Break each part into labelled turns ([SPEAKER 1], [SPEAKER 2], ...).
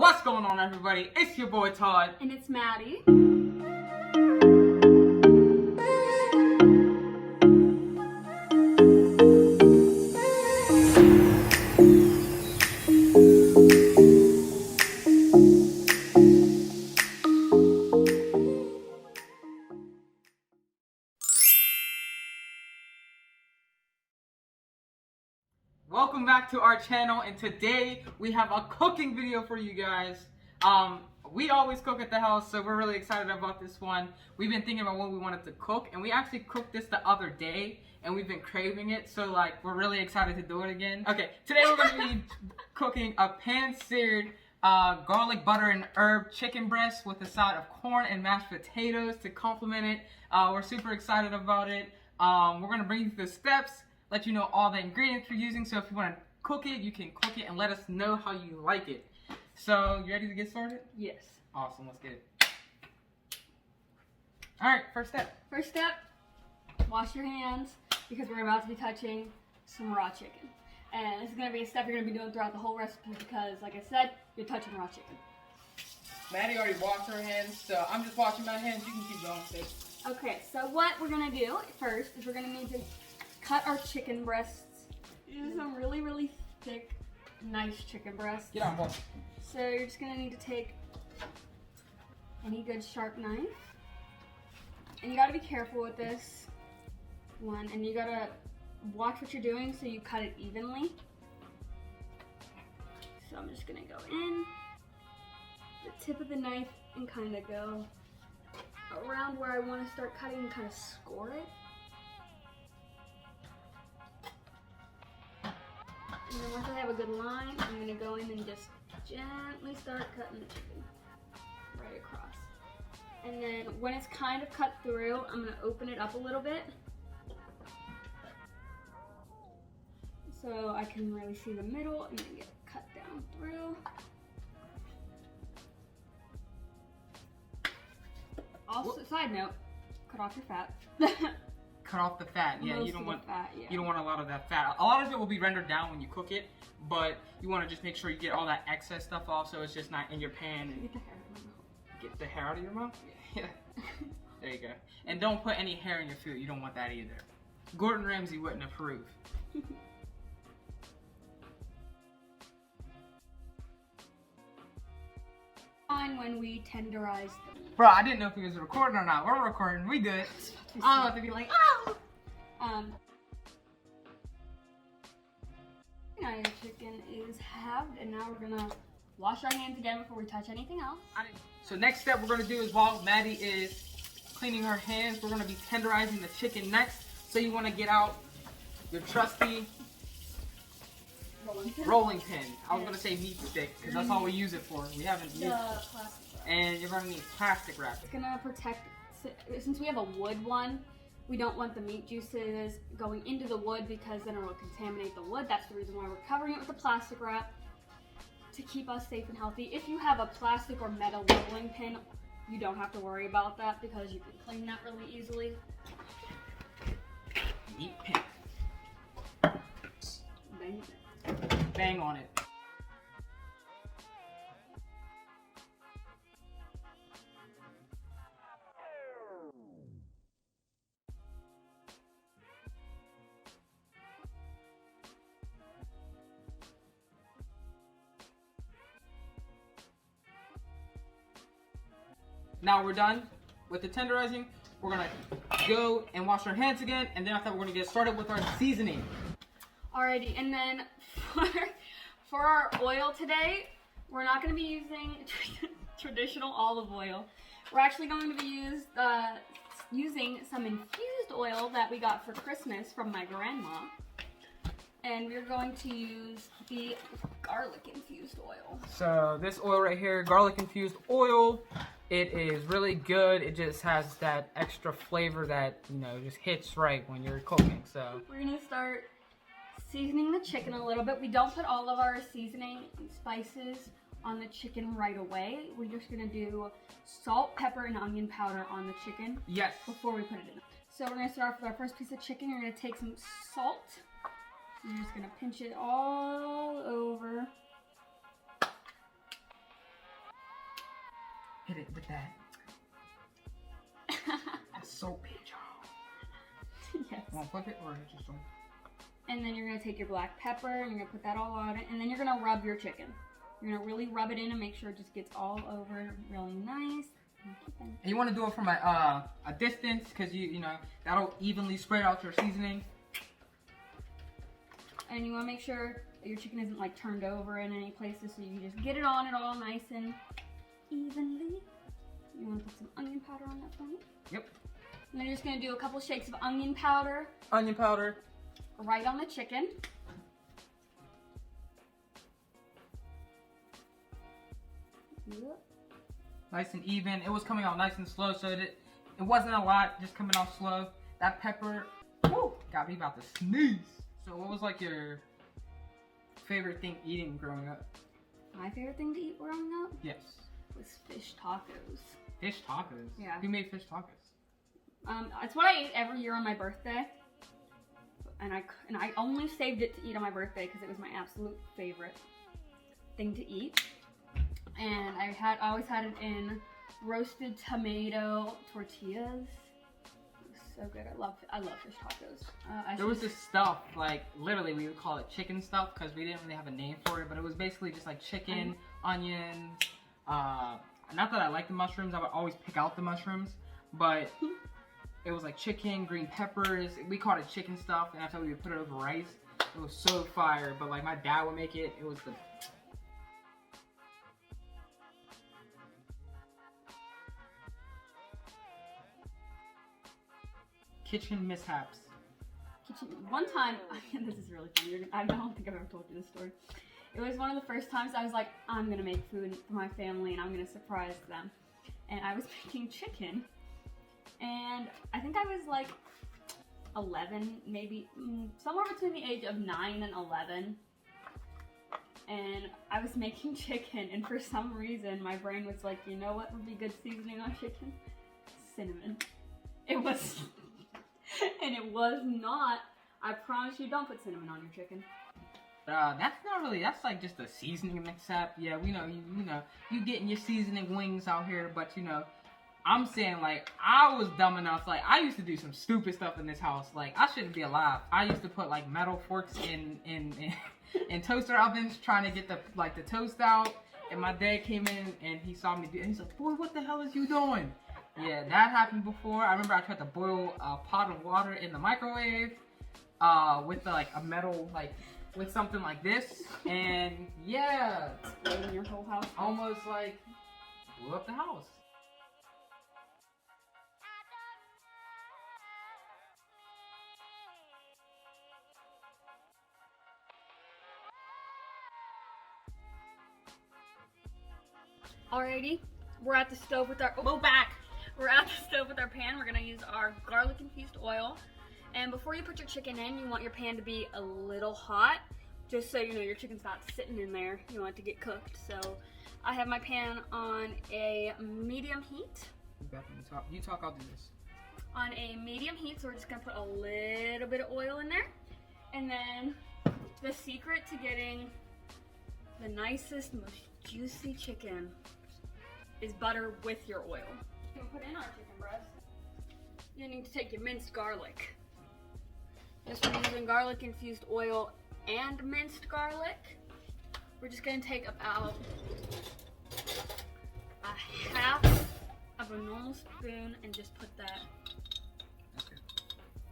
[SPEAKER 1] What's going on, everybody? It's your boy Todd.
[SPEAKER 2] And it's Maddie.
[SPEAKER 1] Welcome back to our channel, and today we have a cooking video for you guys. We always cook at the house, so we're really excited about this one. We've been thinking about what we wanted to cook, and we actually cooked this the other day, and we've been craving it, so like we're really excited to do it again. Okay, today we're going to be cooking a pan-seared garlic, butter, and herb chicken breast with a side of corn and mashed potatoes to complement it. We're super excited about it. We're going to bring you through the steps, let you know all the ingredients we're using, so if you want to cook it, you can cook it and let us know how you like it. So, you ready to get started?
[SPEAKER 2] Yes.
[SPEAKER 1] Awesome, let's get it. Alright, first step.
[SPEAKER 2] First step, wash your hands because we're about to be touching some raw chicken. And this is going to be a step you're going to be doing throughout the whole recipe because, like I said, you're touching raw chicken.
[SPEAKER 1] Maddie already washed her hands, so I'm just washing my hands. You can keep going, sis.
[SPEAKER 2] Okay, so what we're going to do first is we're going to need to cut our chicken breasts. These are some really, really thick, nice chicken breasts.
[SPEAKER 1] Get on, boy.
[SPEAKER 2] So you're just going to need to take any good sharp knife. And you got to be careful with this one. And you got to watch what you're doing so you cut it evenly. So I'm just going to go in the tip of the knife and kind of go around where I want to start cutting and kind of score it. And then once I have a good line, I'm going to go in and just gently start cutting the chicken right across. And then when it's kind of cut through, I'm going to open it up a little bit so I can really see the middle and then get cut down through. Also, side note, cut off your fat.
[SPEAKER 1] Cut off the fat. Yeah,
[SPEAKER 2] Most
[SPEAKER 1] you don't
[SPEAKER 2] of
[SPEAKER 1] want
[SPEAKER 2] the fat, yeah.
[SPEAKER 1] you don't want a lot of that fat. A lot of it will be rendered down when you cook it, but you want to just make sure you get all that excess stuff off so it's just not in your pan. And
[SPEAKER 2] Get the hair out of my mouth.
[SPEAKER 1] get the hair out of your mouth? Yeah. There you go. And don't put any hair in your food. You don't want that either. Gordon Ramsay wouldn't approve.
[SPEAKER 2] Fine when we tenderize the meat.
[SPEAKER 1] Bro, I didn't know if we was recording or not. We're recording. We good. I don't have to be like, oh.
[SPEAKER 2] Now your chicken is halved, and now we're gonna wash our hands again before we touch anything else.
[SPEAKER 1] So next step we're gonna do is while Maddie is cleaning her hands, we're gonna be tenderizing the chicken next. So you wanna get out your trusty rolling pin. I was gonna say meat stick because that's all we use it for. We haven't used it.
[SPEAKER 2] Plastic wrap.
[SPEAKER 1] And you're gonna need plastic wrap.
[SPEAKER 2] It's gonna protect, since we have a wood one, we don't want the meat juices going into the wood because then it will contaminate the wood. That's the reason why we're covering it with the plastic wrap to keep us safe and healthy. If you have a plastic or metal rolling pin, you don't have to worry about that because you can clean that really easily.
[SPEAKER 1] Meat pin.
[SPEAKER 2] Bang.
[SPEAKER 1] Bang on it. Now we're done with the tenderizing. We're gonna go and wash our hands again, and then after we're gonna get started with our seasoning.
[SPEAKER 2] Alrighty, and then for our oil today, we're not going to be using traditional olive oil. We're actually going to be using some infused oil that we got for Christmas from my grandma. And we're going to use the garlic infused oil.
[SPEAKER 1] So this oil right here, garlic infused oil, it is really good. It just has that extra flavor that, you know, just hits right when you're cooking. So
[SPEAKER 2] we're going to start seasoning the chicken a little bit. We don't put all of our seasoning and spices on the chicken right away. We're just gonna do salt, pepper, and onion powder on the chicken.
[SPEAKER 1] Yes.
[SPEAKER 2] Before we put it in. So we're gonna start off with our first piece of chicken. You're gonna take some salt. You're just gonna pinch it all over.
[SPEAKER 1] Hit it with that. That's so big, y'all.
[SPEAKER 2] Yes.
[SPEAKER 1] Want to flip it or just don't?
[SPEAKER 2] And then you're gonna take your black pepper and you're gonna put that all on it, and then you're gonna rub your chicken. You're gonna really rub it in and make sure it just gets all over really nice.
[SPEAKER 1] And you want to do it from a distance, because you know that'll evenly spread out your seasoning.
[SPEAKER 2] And you want to make sure that your chicken isn't like turned over in any places, so you can just get it on it all nice and evenly. You want to put some onion powder on that for me?
[SPEAKER 1] Yep.
[SPEAKER 2] And then you're just gonna do a couple shakes of onion powder.
[SPEAKER 1] Onion powder.
[SPEAKER 2] Right on the chicken. Yep.
[SPEAKER 1] Nice and even. It was coming out nice and slow, so it wasn't a lot, just coming out slow. That pepper, woo, got me about to sneeze. So what was like your favorite thing eating growing up?
[SPEAKER 2] My favorite thing to eat growing up?
[SPEAKER 1] Yes.
[SPEAKER 2] Was fish tacos.
[SPEAKER 1] Fish tacos?
[SPEAKER 2] Yeah.
[SPEAKER 1] Who made fish tacos?
[SPEAKER 2] It's what I eat every year on my birthday. And I only saved it to eat on my birthday because it was my absolute favorite thing to eat. And I always had it in roasted tomato tortillas. It was so good. I love fish tacos.
[SPEAKER 1] There was this stuff, like literally we would call it chicken stuff because we didn't really have a name for it, but it was basically just like chicken, onions. Not that I like the mushrooms, I would always pick out the mushrooms, but it was like chicken, green peppers. We called it chicken stuff, and that's how we would put it over rice. It was so fire, but like my dad would make it. It was the kitchen mishaps.
[SPEAKER 2] One time, this is really funny. I don't think I've ever told you this story. It was one of the first times I was like, I'm gonna make food for my family and I'm gonna surprise them. And I was making chicken. And I think I was like 11, maybe somewhere between the age of 9 and 11. And I was making chicken, and for some reason my brain was like, you know what would be good seasoning on chicken? Cinnamon. It was, and it was not. I promise you, don't put cinnamon on your chicken.
[SPEAKER 1] That's not really, that's like just a seasoning mix-up. Yeah, we know, you know, you getting your seasoning wings out here, but you know, I'm saying, like, I was dumb enough, like, I used to do some stupid stuff in this house. Like, I shouldn't be alive. I used to put, like, metal forks in toaster ovens trying to get the toast out. And my dad came in and he saw me do it. And he's like, boy, what the hell is you doing? Yeah, that happened before. I remember I tried to boil a pot of water in the microwave with, like, a metal, like, with something like this. And, yeah.
[SPEAKER 2] Exploding your whole house.
[SPEAKER 1] Almost, like, blew up the house.
[SPEAKER 2] Alrighty, we're at the stove with our,
[SPEAKER 1] Move back!
[SPEAKER 2] We're at the stove with our pan. We're gonna use our garlic infused oil. And before you put your chicken in, you want your pan to be a little hot, just so you know your chicken's not sitting in there. You want it to get cooked. So I have my pan on a medium heat.
[SPEAKER 1] You talk, I'll do this.
[SPEAKER 2] On a medium heat, so we're just gonna put a little bit of oil in there. And then the secret to getting the nicest, most juicy chicken is butter with your oil. We'll put in our chicken breast. You need to take your minced garlic. Just we're using garlic infused oil and minced garlic. We're just gonna take about a half of a normal spoon and just put that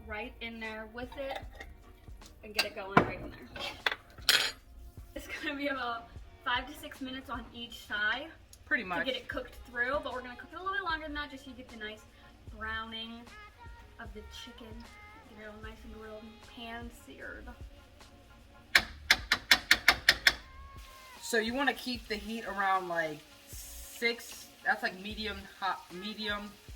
[SPEAKER 2] right in there with it and get it going right in there. It's gonna be about 5 to 6 minutes on each side.
[SPEAKER 1] Pretty much.
[SPEAKER 2] To get it cooked through, but we're gonna cook it a little bit longer than that just so you get the nice browning of the chicken. Get it all nice and grilled, pan seared.
[SPEAKER 1] So you want to keep the heat around like 6, that's like medium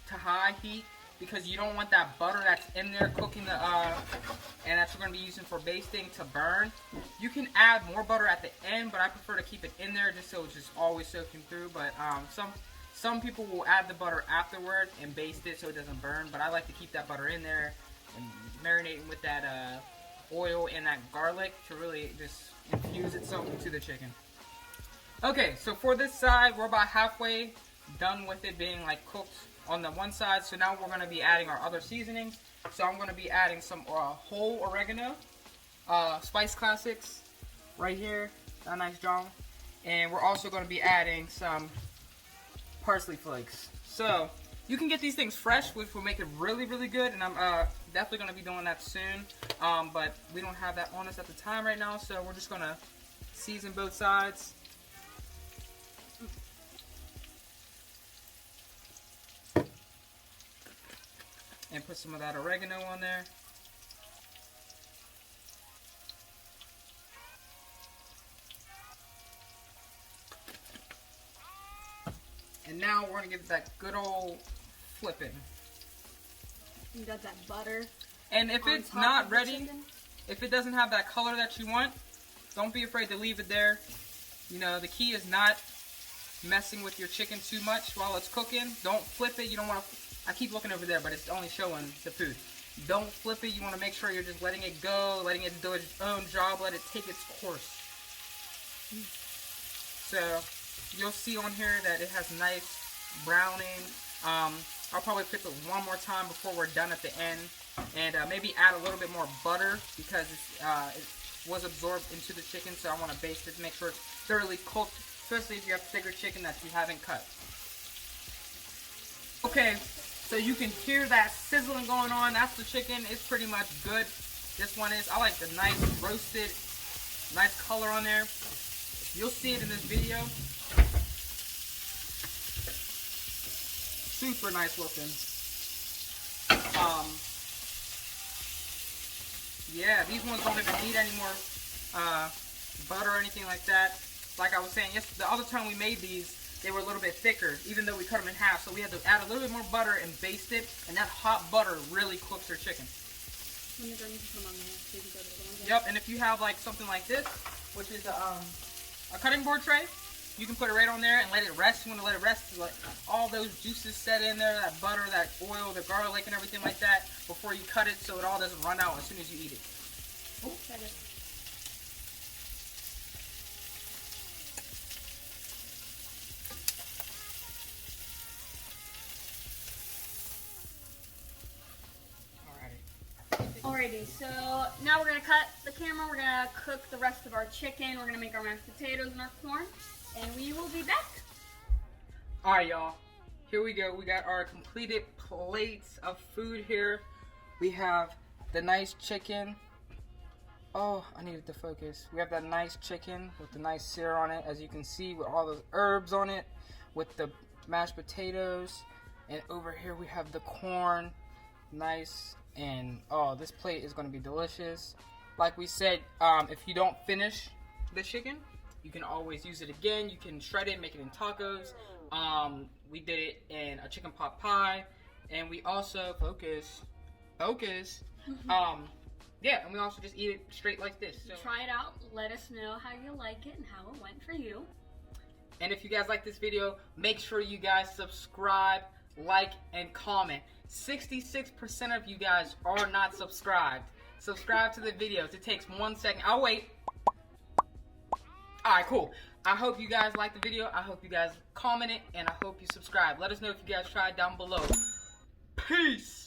[SPEAKER 1] to high heat, because you don't want that butter that's in there cooking the, and that's what we're going to be using for basting to burn. You can add more butter at the end, but I prefer to keep it in there just so it's just always soaking through. But some people will add the butter afterward and baste it so it doesn't burn, but I like to keep that butter in there and marinating with that oil and that garlic to really just infuse itself into the chicken. Okay, so for this side, we're about halfway done with it being like cooked on the one side. So now we're going to be adding our other seasonings. So I'm going to be adding some whole oregano, Spice Classics right here, a nice job. And we're also going to be adding some parsley flakes. So you can get these things fresh, which will make it really, really good. And I'm definitely going to be doing that soon. But we don't have that on us at the time right now. So we're just going to season both sides. And put some of that oregano on there. And now we're going to give it that good old flipping.
[SPEAKER 2] You got that butter.
[SPEAKER 1] And if it's not ready, if it doesn't have that color that you want, don't be afraid to leave it there. You know, the key is not messing with your chicken too much while it's cooking. Don't flip it. You don't want to, I keep looking over there, but it's only showing the food. Don't flip it. You want to make sure you're just letting it go, letting it do its own job, let it take its course. So you'll see on here that it has nice browning. I'll probably flip it one more time before we're done at the end, and maybe add a little bit more butter because it was absorbed into the chicken. So I want to baste it to make sure it's thoroughly cooked, especially if you have thicker chicken that you haven't cut. Okay, so you can hear that sizzling going on. That's the chicken. It's pretty much good. This one is. I like the nice roasted, nice color on there. You'll see it in this video. Super nice looking. Yeah, these ones don't even need any more butter or anything like that. Like I was saying, yes, the other time we made these, they were a little bit thicker, even though we cut them in half. So we had to add a little bit more butter and baste it, and that hot butter really cooks your chicken. Yep, and if you have like something like this, which is a cutting board tray, you can put it right on there and let it rest. You want to let it rest to let all those juices set in there, that butter, that oil, the garlic, and everything like that before you cut it, so it all doesn't run out as soon as you eat it. Ooh.
[SPEAKER 2] Alrighty, so now we're going to cut the camera. We're going to cook the rest of our chicken. We're going to make our mashed potatoes and our corn, and we will be back.
[SPEAKER 1] Alright, y'all. Here we go. We got our completed plates of food here. We have the nice chicken. Oh, I needed to focus. We have that nice chicken with the nice sear on it, as you can see, with all those herbs on it, with the mashed potatoes. And over here we have the corn. Nice. And oh, this plate is going to be delicious. Like we said, if you don't finish the chicken, you can always use it again. You can shred it, make it in tacos. We did it in a chicken pot pie, and we also yeah, and we also just eat it straight like this. So
[SPEAKER 2] try it out. Let us know how you like it and how it went for you.
[SPEAKER 1] And if you guys like this video, make sure you guys subscribe, like, and comment. 66% of you guys are not subscribed. Subscribe to the videos. It takes 1 second. I'll wait. Alright, cool. I hope you guys like the video. I hope you guys comment it, and I hope you subscribe. Let us know if you guys tried down below. Peace!